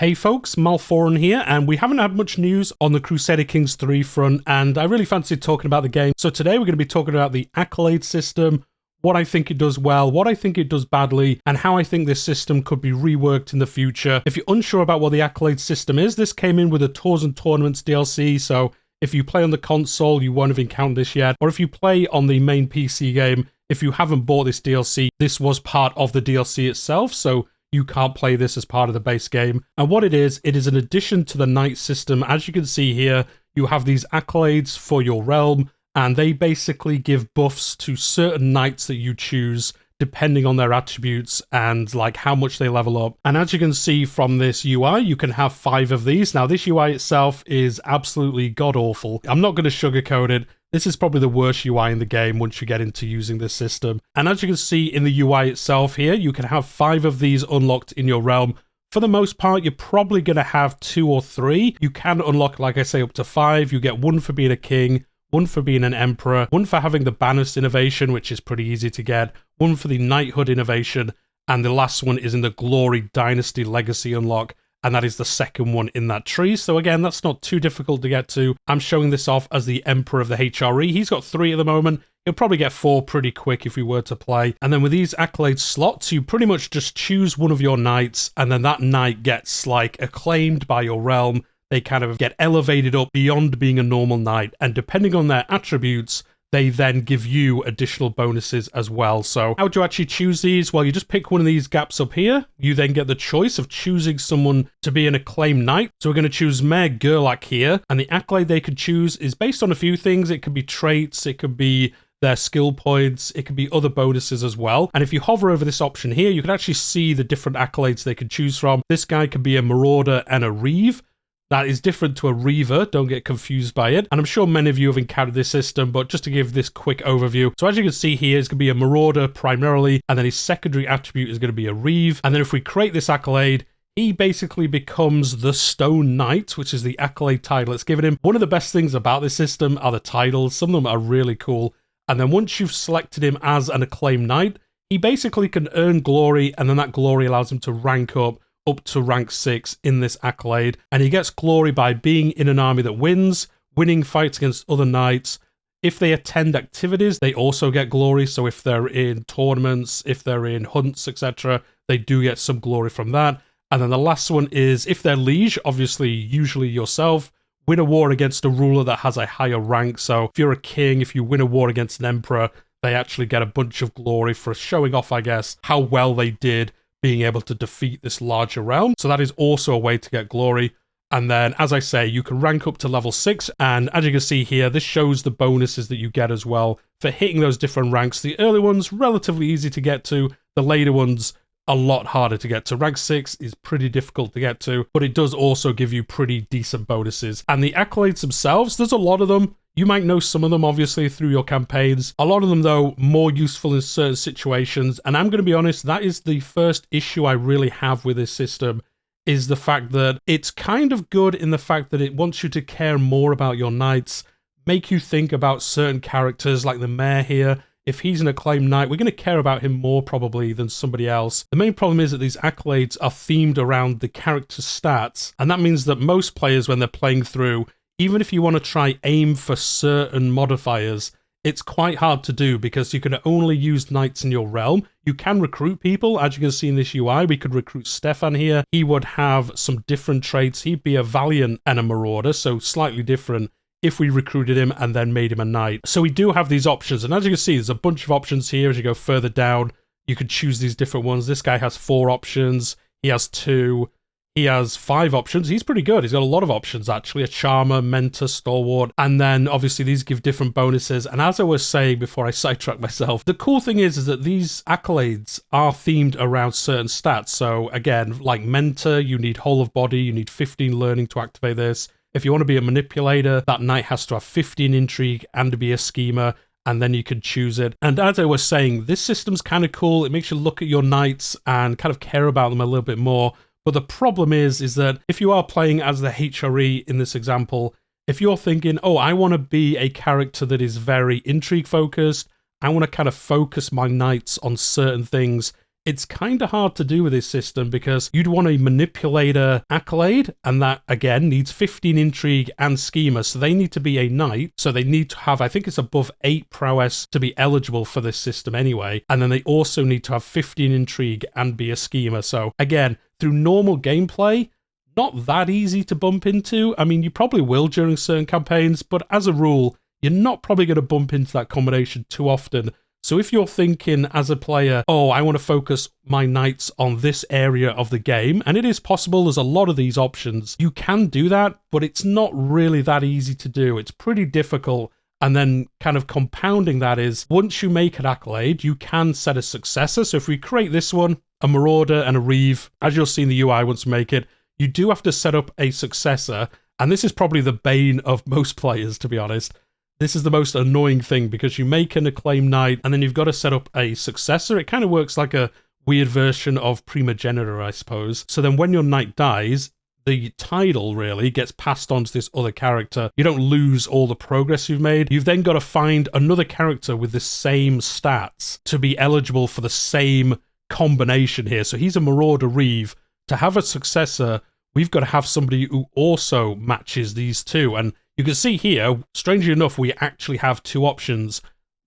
Hey folks, Malforian here, and we haven't had much news on the Crusader Kings 3 front, and I really fancied talking about the game. So today we're going to be talking about the Accolade system, what I think it does well, what I think it does badly, and how I think this system could be reworked in the future. If you're unsure about what the Accolade system is, this came in with a Tours and Tournaments DLC, so if you play on the console, you won't have encountered this yet, or if you play on the main PC game, if you haven't bought this DLC, this was part of the DLC itself, so you can't play this as part of the base game. And what it is an addition to the knight system. As you can see here, you have these accolades for your realm, and they basically give buffs to certain knights that you choose, depending on their attributes and like how much they level up. And as you can see from this UI, you can have 5 of these. Now, this UI itself is absolutely god-awful. I'm not going to sugarcoat it. This is probably the worst UI in the game once you get into using this system. And as you can see in the UI itself here, you can have 5 of these unlocked in your realm. For the most part, you're probably going to have 2 or 3. You can unlock, like I say, up to 5. You get 1 for being a king, 1 for being an emperor, 1 for having the Banners innovation, which is pretty easy to get, 1 for the knighthood innovation, and the last one is in the Glory Dynasty Legacy unlock. And that is the second one in that tree. So again, that's not too difficult to get to. I'm showing this off as the Emperor of the HRE. He's got 3 at the moment. He'll probably get 4 pretty quick if we were to play. And then with these accolade slots, you pretty much just choose one of your knights, and then that knight gets like acclaimed by your realm. They kind of get elevated up beyond being a normal knight. And depending on their attributes, they then give you additional bonuses as well. So how do you actually choose these? Well, you just pick one of these gaps up here. You then get the choice of choosing someone to be an acclaimed knight. So we're going to choose Mayor Gerlach here. And the accolade they could choose is based on a few things. It could be traits, it could be their skill points, it could be other bonuses as well. And if you hover over this option here, you can actually see the different accolades they could choose from. This guy could be a Marauder and a Reeve. That is different to a Reaver, don't get confused by it. And I'm sure many of you have encountered this system, but just to give this quick overview. So as you can see here, it's going to be a Marauder primarily, and then his secondary attribute is going to be a Reeve. And then if we create this accolade, he basically becomes the Stone Knight, which is the accolade title it's given him. One of the best things about this system are the titles. Some of them are really cool. And then once you've selected him as an acclaimed knight, he basically can earn glory, and then that glory allows him to rank up to rank 6 in this accolade, and he gets glory by being in an army that wins, winning fights against other knights. If they attend activities, they also get glory. So if they're in tournaments, if they're in hunts, etc., they do get some glory from that. And then the last one is if they're liege, obviously usually yourself, win a war against a ruler that has a higher rank. So if you're a king, if you win a war against an emperor, they actually get a bunch of glory for showing off, I guess, how well they did being able to defeat this larger realm. So that is also a way to get glory. And then, as I say, you can rank up to level 6. And as you can see here, this shows the bonuses that you get as well for hitting those different ranks. The early ones, relatively easy to get to. The later ones, a lot harder to get to. Rank 6 is pretty difficult to get to, but it does also give you pretty decent bonuses. And the accolades themselves, there's a lot of them. You might know some of them, obviously, through your campaigns. A lot of them, though, more useful in certain situations. And I'm going to be honest, that is the first issue I really have with this system, is the fact that it's kind of good in the fact that it wants you to care more about your knights, make you think about certain characters like the mayor here. If he's an acclaimed knight, we're going to care about him more probably than somebody else. The main problem is that these accolades are themed around the character stats, and that means that most players, when they're playing through, even if you want to try aim for certain modifiers, it's quite hard to do because you can only use knights in your realm. You can recruit people. As you can see in this UI, we could recruit Stefan here. He would have some different traits. He'd be a Valiant and a Marauder, so slightly different if we recruited him and then made him a knight. So we do have these options. And as you can see, there's a bunch of options here. As you go further down, you could choose these different ones. This guy has 4 options. He has 2. He has 5 options. He's pretty good. He's got a lot of options, actually. A Charmer, Mentor, Stalwart. And then, obviously, these give different bonuses. And as I was saying before I sidetrack myself, the cool thing is that these accolades are themed around certain stats. So, again, like Mentor, you need whole of body. You need 15 learning to activate this. If you want to be a manipulator, that knight has to have 15 intrigue and to be a schemer. And then you can choose it. And as I was saying, this system's kind of cool. It makes you look at your knights and kind of care about them a little bit more. But the problem is that if you are playing as the HRE in this example, if you're thinking, oh, I want to be a character that is very intrigue focused, I want to kind of focus my knights on certain things, It's kind of hard to do with this system because you'd want a manipulator accolade, and that again needs 15 intrigue and schema, so they need to be a knight, so they need to have, I think it's above 8 prowess to be eligible for this system anyway, and then they also need to have 15 intrigue and be a schema. So again, through normal gameplay, not that easy to bump into. I mean, you probably will during certain campaigns, but as a rule, you're not probably going to bump into that combination too often. So if you're thinking as a player, oh, I want to focus my knights on this area of the game, and it is possible, there's a lot of these options, you can do that, but it's not really that easy to do. It's pretty difficult. And then kind of compounding that is, once you make an accolade, you can set a successor. So if we create this one, a marauder and a reeve, as you'll see in the UI once we make it, you do have to set up a successor. And this is probably the bane of most players, to be honest. This is the most annoying thing because you make an acclaimed knight and then you've got to set up a successor. It kind of works like a weird version of primogenitor, I suppose. So then when your knight dies, the title really gets passed on to this other character. You don't lose all the progress you've made. You've then got to find another character with the same stats to be eligible for the same combination here. So he's a marauder reeve. To have a successor, we've got to have somebody who also matches these two. And you can see here, strangely enough, we actually have two options.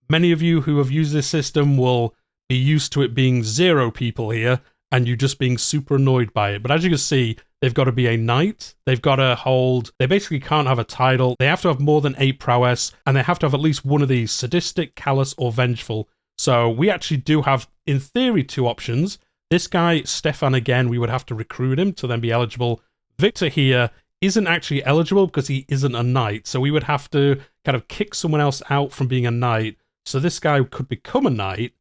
Many of you who have used this system will be used to it being 0 people here and you just being super annoyed by it. But as you can see, they've got to be a knight. They've got to hold, they basically can't have a title. They have to have more than 8 prowess and they have to have at least one of these: sadistic, callous, or vengeful. So we actually do have, in theory, 2 options. This guy, Stefan, again, we would have to recruit him to then be eligible. Victor here isn't actually eligible because he isn't a knight. So we would have to kind of kick someone else out from being a knight. So this guy could become a knight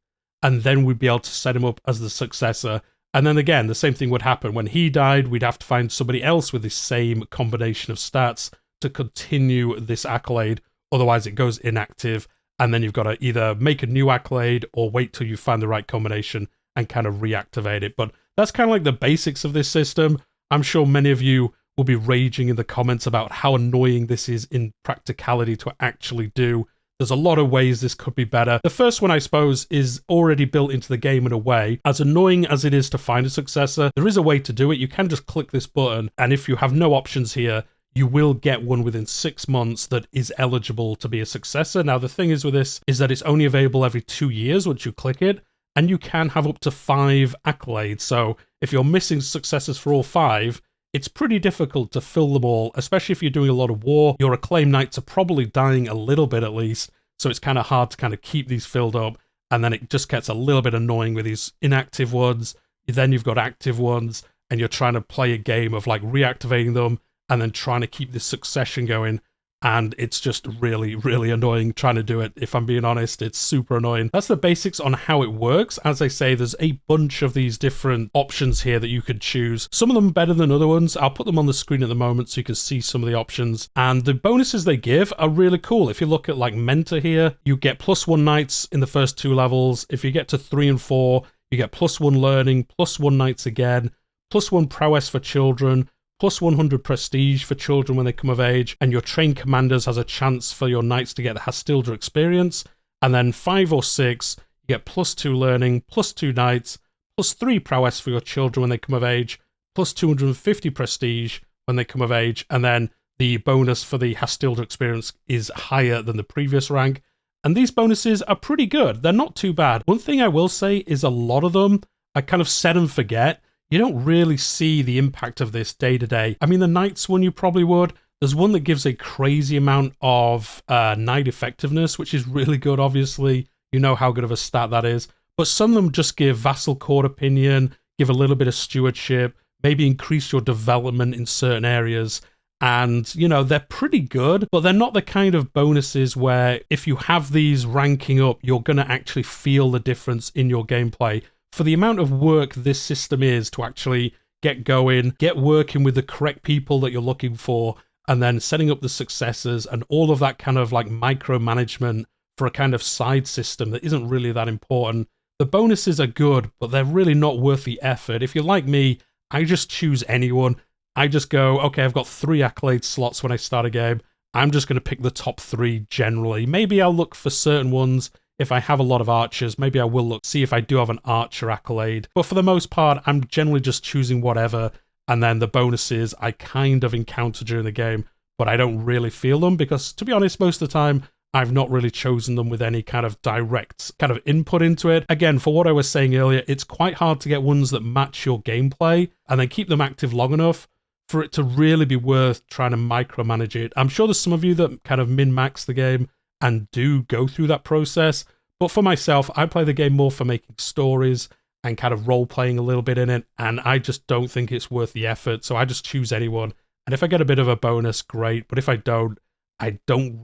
and then we'd be able to set him up as the successor. And then again, the same thing would happen. When he died, we'd have to find somebody else with the same combination of stats to continue this accolade. Otherwise it goes inactive. And then you've got to either make a new accolade or wait till you find the right combination and kind of reactivate it. But that's kind of like the basics of this system. I'm sure many of you will be raging in the comments about how annoying this is in practicality to actually do. There's a lot of ways this could be better. The first one, I suppose, is already built into the game in a way. As annoying as it is to find a successor, there is a way to do it. You can just click this button, and if you have no options here, you will get one within 6 months that is eligible to be a successor. Now, the thing is with this is that it's only available every 2 years once you click it, and you can have up to 5 accolades. So if you're missing successors for all 5, it's pretty difficult to fill them all, especially if you're doing a lot of war. Your acclaimed knights are probably dying a little bit at least, so it's kind of hard to kind of keep these filled up, and then it just gets a little bit annoying with these inactive ones. Then you've got active ones, and you're trying to play a game of like reactivating them, and then trying to keep this succession going. And it's just really, really annoying trying to do it. If I'm being honest, it's super annoying. That's the basics on how it works. As I say, there's a bunch of these different options here that you could choose. Some of them better than other ones. I'll put them on the screen at the moment so you can see some of the options. And the bonuses they give are really cool. If you look at like Mentor here, you get +1 knights in the first 2 levels. If you get to 3 and 4, you get +1 learning, +1 knights again, +1 prowess for children, +100 prestige for children when they come of age, and your trained commanders has a chance for your knights to get the Hastildra experience. And then 5 or 6, you get +2 learning, +2 knights, +3 prowess for your children when they come of age, +250 prestige when they come of age, and then the bonus for the Hastildra experience is higher than the previous rank. And these bonuses are pretty good. They're not too bad. One thing I will say is a lot of them, I kind of set and forget. You don't really see the impact of this day to day. I mean, the Knights one you probably would. There's one that gives a crazy amount of Knight effectiveness, which is really good, obviously. You know how good of a stat that is. But some of them just give Vassal Court Opinion, give a little bit of Stewardship, maybe increase your development in certain areas. And, you know, they're pretty good, but they're not the kind of bonuses where if you have these ranking up, you're going to actually feel the difference in your gameplay. For the amount of work this system is to actually get going, get working with the correct people that you're looking for, and then setting up the successors and all of that kind of like micromanagement for a kind of side system that isn't really that important. The bonuses are good, but they're really not worth the effort. If you're like me, I just choose anyone. I just go, okay, I've got 3 accolade slots when I start a game. I'm just going to pick the top 3 generally. Maybe I'll look for certain ones if I have a lot of archers, maybe I will look, see if I do have an archer accolade. But for the most part, I'm generally just choosing whatever, and then the bonuses I kind of encounter during the game, but I don't really feel them because, to be honest, most of the time, I've not really chosen them with any kind of direct kind of input into it. Again, for what I was saying earlier, it's quite hard to get ones that match your gameplay and then keep them active long enough for it to really be worth trying to micromanage it. I'm sure there's some of you that kind of min-max the game and do go through that process, but for myself, I play the game more for making stories and kind of role-playing a little bit in it, and I just don't think it's worth the effort, so I just choose anyone. And if I get a bit of a bonus, great, but if I don't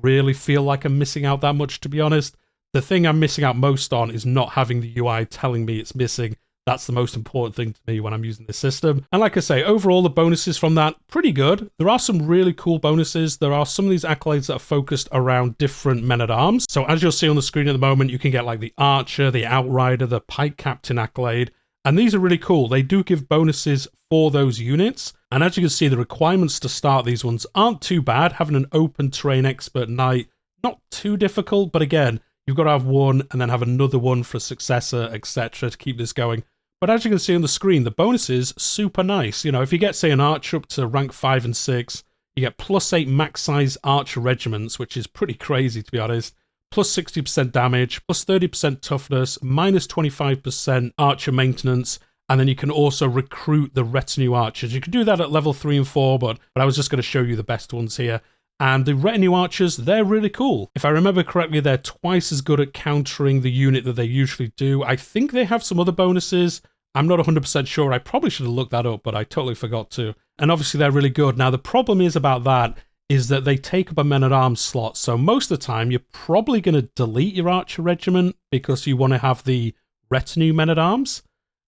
really feel like I'm missing out that much, to be honest. The thing I'm missing out most on is not having the UI telling me it's missing. That's the most important thing to me when I'm using this system. And like I say, overall, the bonuses from that, pretty good. There are some really cool bonuses. There are some of these accolades that are focused around different men-at-arms. So as you'll see on the screen at the moment, you can get like the Archer, the Outrider, the Pike Captain accolade. And these are really cool. They do give bonuses for those units. And as you can see, the requirements to start these ones aren't too bad. Having an open terrain expert knight, not too difficult, but again, you've got to have one and then have another one for a successor, etc. to keep this going. But as you can see on the screen, the bonuses, super nice. You know, if you get, say, an archer up to rank 5 and 6, you get +8 max size archer regiments, which is pretty crazy, to be honest. Plus 60% damage, plus 30% toughness, minus 25% archer maintenance, and then you can also recruit the retinue archers. You can do that at level 3 and 4, but I was just going to show you the best ones here. And the retinue archers, they're really cool. If I remember correctly, they're twice as good at countering the unit that they usually do. I think they have some other bonuses. I'm not 100% sure. I probably should have looked that up, but I totally forgot to. And obviously they're really good. Now the problem is about that is that they take up a men-at-arms slot. So most of the time, you're probably going to delete your archer regiment because you want to have the retinue men-at-arms.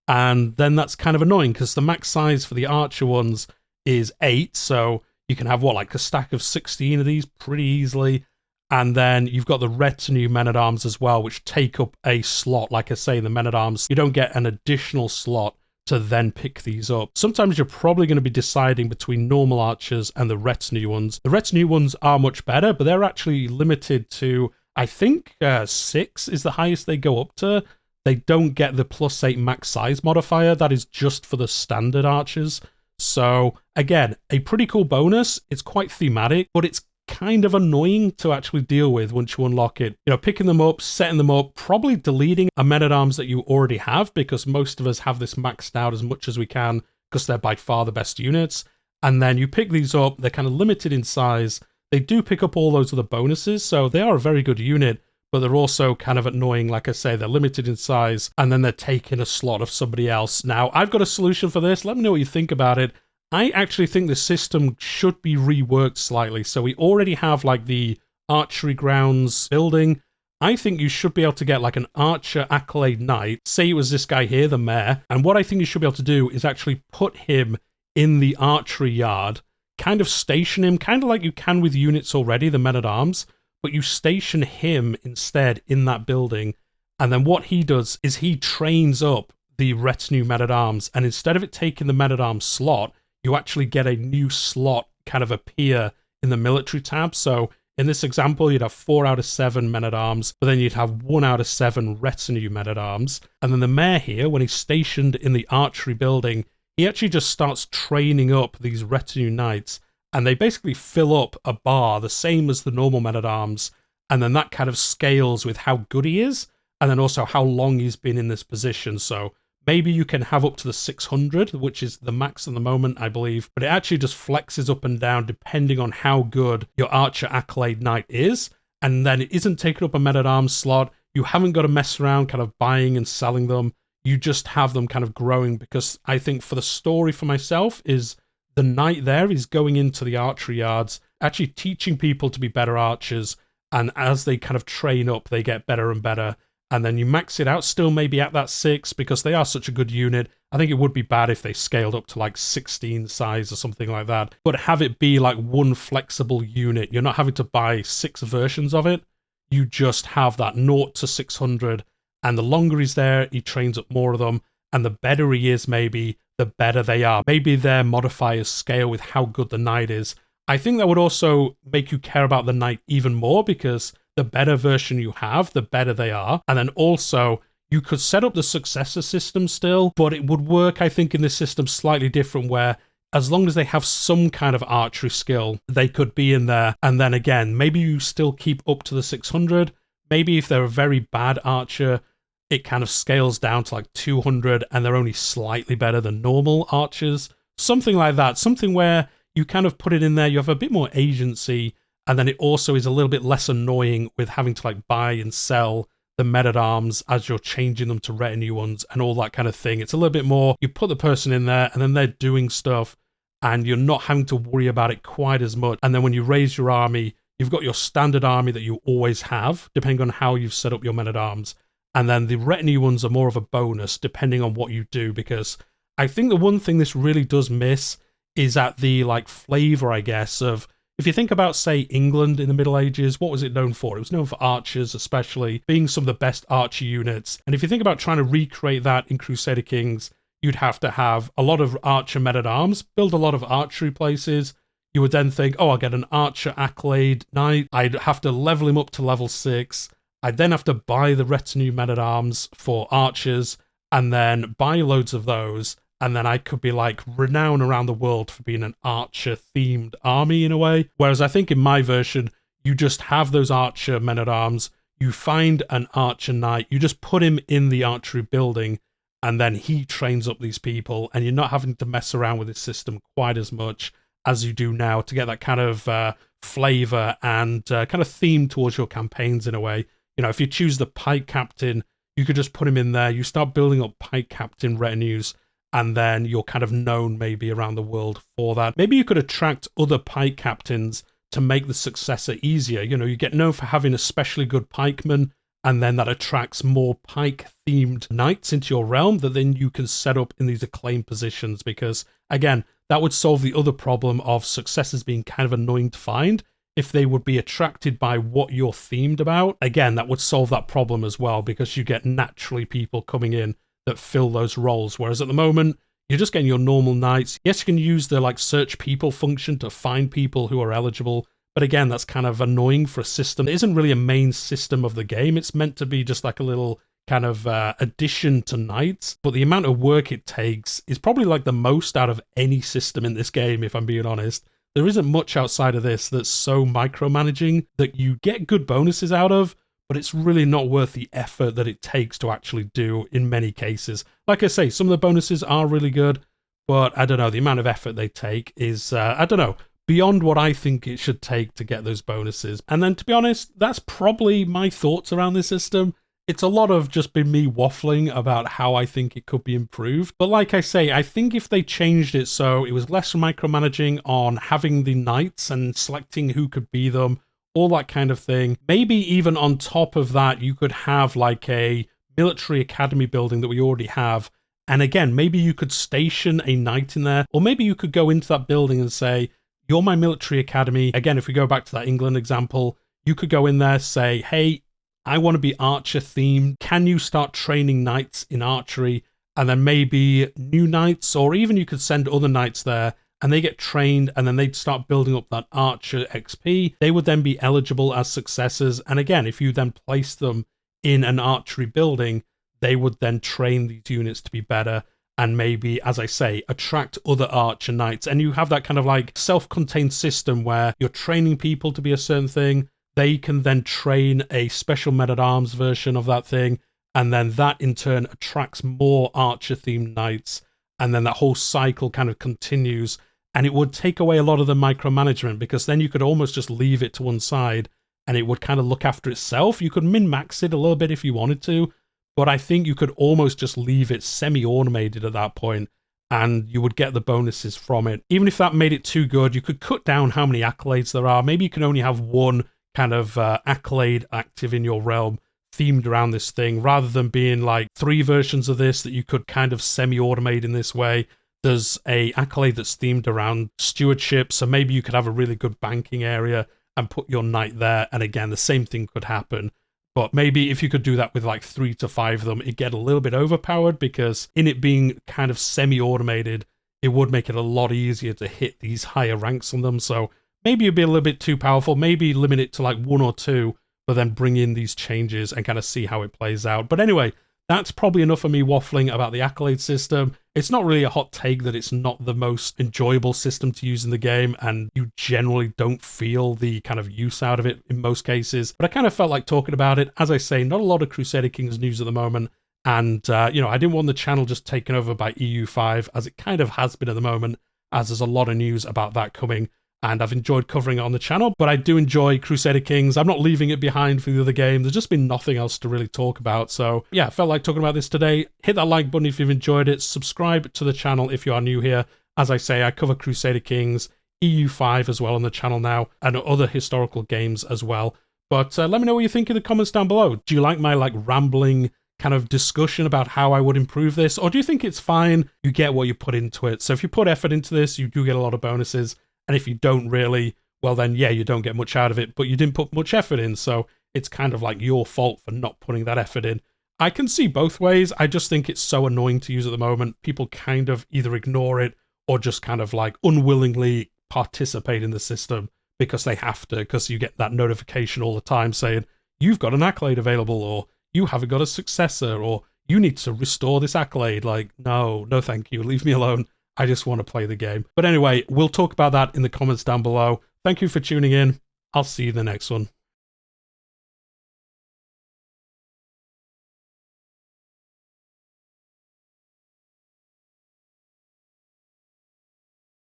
And then that's kind of annoying because the max size for the archer ones is 8. So you can have, what, like a stack of 16 of these pretty easily. And then you've got the retinue men-at-arms as well, which take up a slot. Like I say, in the men-at-arms, you don't get an additional slot to then pick these up. Sometimes you're probably going to be deciding between normal archers and the retinue ones. The retinue ones are much better, but they're actually limited to, I think, 6 is the highest they go up to. They don't get the +8 max size modifier. That is just for the standard archers. So, again, a pretty cool bonus. It's quite thematic, but it's kind of annoying to actually deal with once you unlock it. You know, picking them up, setting them up, probably deleting a men-at-arms that you already have, because most of us have this maxed out as much as we can because they're by far the best units. And then you pick these up, they're kind of limited in size. They do pick up all those other bonuses, so they are a very good unit, but they're also kind of annoying. Like I say, they're limited in size, and then they're taking a slot of somebody else. Now, I've got a solution for this. Let me know what you think about it. I actually think the system should be reworked slightly. So we already have like the archery grounds building. I think you should be able to get like an archer accolade knight. Say it was this guy here, the mayor. And what I think you should be able to do is actually put him in the archery yard, kind of station him, kind of like you can with units already, the men-at-arms, but you station him instead in that building. And then what he does is he trains up the retinue men-at-arms. And instead of it taking the men-at-arms slot, you actually get a new slot kind of appear in the military tab. So in this example, you'd have 4 out of 7 men-at-arms, but then you'd have 1 out of 7 retinue men-at-arms. And then the mayor here, when he's stationed in the archery building, he actually just starts training up these retinue knights, and they basically fill up a bar the same as the normal men-at-arms, and then that kind of scales with how good he is, and then also how long he's been in this position. So maybe you can have up to the 600, which is the max at the moment, I believe, but it actually just flexes up and down depending on how good your Archer Accolade Knight is, and then it isn't taking up a men-at-arms slot. You haven't got to mess around kind of buying and selling them. You just have them kind of growing, because I think for the story for myself is the knight there is going into the archery yards, actually teaching people to be better archers, and as they kind of train up, they get better and better. And then you max it out, still maybe at that 6, because they are such a good unit. I think it would be bad if they scaled up to like 16 size or something like that. But have it be like one flexible unit. You're not having to buy 6 versions of it. You just have that 0 to 600. And the longer he's there, he trains up more of them. And the better he is, maybe, the better they are. Maybe their modifiers scale with how good the knight is. I think that would also make you care about the knight even more, because the better version you have, the better they are. And then also, you could set up the successor system still, but it would work, I think, in this system slightly different, where as long as they have some kind of archery skill, they could be in there. And then again, maybe you still keep up to the 600. Maybe if they're a very bad archer, it kind of scales down to like 200 and they're only slightly better than normal archers. Something like that. Something where you kind of put it in there, you have a bit more agency, and then it also is a little bit less annoying with having to like buy and sell the men-at-arms as you're changing them to retinue ones and all that kind of thing. It's a little bit more, you put the person in there and then they're doing stuff and you're not having to worry about it quite as much. And then when you raise your army, you've got your standard army that you always have, depending on how you've set up your men-at-arms. And then the retinue ones are more of a bonus, depending on what you do, because I think the one thing this really does miss is at the like flavor, I guess, of if you think about, say, England in the Middle Ages, what was it known for? It was known for archers, especially being some of the best archer units. And if you think about trying to recreate that in Crusader Kings, you'd have to have a lot of archer men-at-arms, build a lot of archery places. You would then think, oh, I'll get an archer Accolade knight. I'd have to level him up to level 6. I'd then have to buy the retinue men-at-arms for archers and then buy loads of those. And then I could be like renowned around the world for being an archer-themed army in a way. Whereas I think in my version, you just have those archer men-at-arms, you find an archer knight, you just put him in the archery building, and then he trains up these people, and you're not having to mess around with this system quite as much as you do now to get that kind of flavor and kind of theme towards your campaigns in a way. You know, if you choose the pike captain, you could just put him in there, you start building up pike captain retinues, and then you're kind of known maybe around the world for that. Maybe you could attract other pike captains to make the successor easier. You know, you get known for having especially good pikemen, and then that attracts more pike-themed knights into your realm that then you can set up in these acclaimed positions, because, again, that would solve the other problem of successors being kind of annoying to find. If they would be attracted by what you're themed about, again, that would solve that problem as well, because you get naturally people coming in that fill those roles, whereas at the moment, you're just getting your normal knights. Yes, you can use the like search people function to find people who are eligible, but again, that's kind of annoying for a system. It isn't really a main system of the game. It's meant to be just like a little kind of addition to knights, but the amount of work it takes is probably like the most out of any system in this game, if I'm being honest. There isn't much outside of this that's so micromanaging that you get good bonuses out of, but it's really not worth the effort that it takes to actually do in many cases. Like I say, some of the bonuses are really good, but I don't know, the amount of effort they take is, I don't know, beyond what I think it should take to get those bonuses. And then, to be honest, that's probably my thoughts around this system. It's a lot of just been me waffling about how I think it could be improved. But like I say, I think if they changed it so it was less micromanaging on having the knights and selecting who could be them, all that kind of thing. Maybe even on top of that, you could have like a military academy building that we already have. And again, maybe you could station a knight in there, or maybe you could go into that building and say, you're my military academy. Again, if we go back to that England example, you could go in there, say, hey, I want to be archer themed. Can you start training knights in archery? And then maybe new knights, or even you could send other knights there and they get trained and then they'd start building up that archer XP. They would then be eligible as successors. And again, if you then place them in an archery building, they would then train these units to be better and maybe, as I say, attract other archer knights. And you have that kind of like self-contained system where you're training people to be a certain thing. They can then train a special men-at-arms version of that thing. And then that in turn attracts more archer-themed knights. And then that whole cycle kind of continues. And it would take away a lot of the micromanagement, because then you could almost just leave it to one side and it would kind of look after itself. You could min-max it a little bit if you wanted to, but I think you could almost just leave it semi-automated at that point and you would get the bonuses from it. Even if that made it too good, you could cut down how many accolades there are. Maybe you can only have one kind of accolade active in your realm themed around this thing, rather than being like 3 versions of this that you could kind of semi-automate in this way. There's a accolade that's themed around stewardship, so maybe you could have a really good banking area and put your knight there, and again, the same thing could happen. But maybe if you could do that with like 3 to 5 of them, it'd get a little bit overpowered, because in it being kind of semi-automated, it would make it a lot easier to hit these higher ranks on them. So maybe it'd be a little bit too powerful, maybe limit it to like 1 or 2, but then bring in these changes and kind of see how it plays out. But anyway, that's probably enough of me waffling about the Accolade system. It's not really a hot take that it's not the most enjoyable system to use in the game, and you generally don't feel the kind of use out of it in most cases. But I kind of felt like talking about it. As I say, not a lot of Crusader Kings news at the moment, and I didn't want the channel just taken over by EU5, as it kind of has been at the moment, as there's a lot of news about that coming. And I've enjoyed covering it on the channel, but I do enjoy Crusader Kings. I'm not leaving it behind for the other game. There's just been nothing else to really talk about. So yeah, I felt like talking about this today. Hit that like button if you've enjoyed it. Subscribe to the channel if you are new here. As I say, I cover Crusader Kings, EU5 as well on the channel now, and other historical games as well. But let me know what you think in the comments down below. Do you like my rambling kind of discussion about how I would improve this? Or do you think it's fine? You get what you put into it. So if you put effort into this, you do get a lot of bonuses. And if you don't really, well then, yeah, you don't get much out of it, but you didn't put much effort in, so it's kind of like your fault for not putting that effort in. I can see both ways. I just think it's so annoying to use at the moment. People kind of either ignore it or just kind of unwillingly participate in the system because they have to, because you get that notification all the time saying, you've got an accolade available, or you haven't got a successor, or you need to restore this accolade. No, thank you, leave me alone. I just want to play the game. But anyway, we'll talk about that in the comments down below. Thank you for tuning in. I'll see you in the next one.